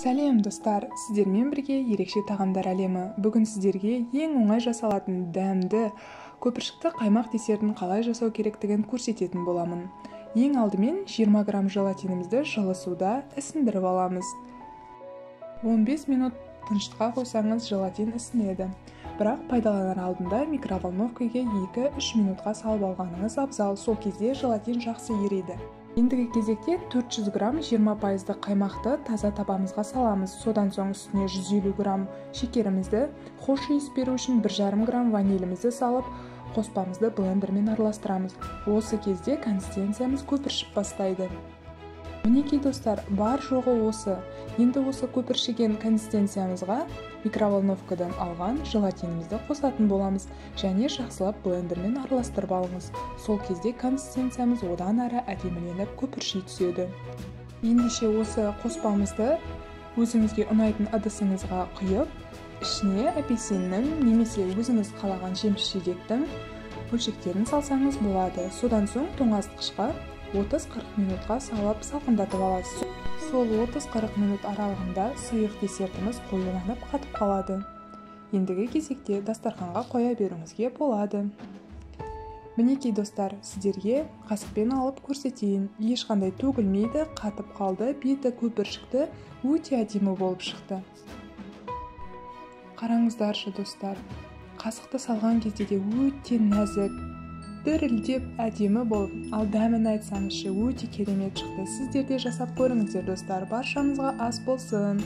Сәлем достар, сіздермен бірге ерекше тағамдар әлемі. Бүгін сіздерге ең оңай жасалатын дәмді көпіршікті қаймақ десертін қалай жасау керектігін көрсететін боламын. Ең алдымен 20 грамм желатинімізді жылы суда ісіндіріп аламыз. 15 минут тыныштыққа қойсаңыз желатин ісінеді. Бірақ пайдаланар алдында микроволновкаға 2-3 минутқа салып алғаныңыз абзал, сол кезде желатин жақсы ериді. Ендігі кезекте 400 грамм 20% қаймақты таза табамызға саламыз. Содан соң үстіне 150 грамм шекерімізді, хош иіс беру үшін 1,5 грамм ванилімізді салып, қоспамызды блендермен араластырамыз. Осы кезде консистенциямыз көпіршіп бастайды. Мінекей достар, бар жоғы осы. Енді осы көпіршіген консистенциямызға микроволновкадан алған желатинімізді қосатын боламыз және жақсылап блендермен араластырып алыңыз. Сол кезде консистенциямыз одан әрі әдеміленіп көпірши түседі. Ендеше осы қоспамызды өзіңізге ұнайтын ыдысыңызға құйып, ішіне апельсиннің немесе өзіңіз қалаған жеміс-жидектің бөлшектерін салсаңыз болады. Содан соң тоңазытқышқа 30-40 минутқа салып салқындатып аласыз. Сол 30-40 минут аралығында сұйық десертіміз қоюланып қатып қалады. Ендігі кезекте дастарханға қоя беруіңізге болады. Мінекей достар, сіздерге қасықпен алып көрсетейін. Ешқандай төгілмейді, қатып қалды, беті көпіршікті, өте әдемі болып шықты. Қараңыздаршы достар, қасықты салған кезде де өте нәзік, дірілдеп әдемі болып, ал дәмін айтсаңызшы, өте керемет шықты. Сіздер де жасап көріңіздер достар. Баршаңызға ас болсын.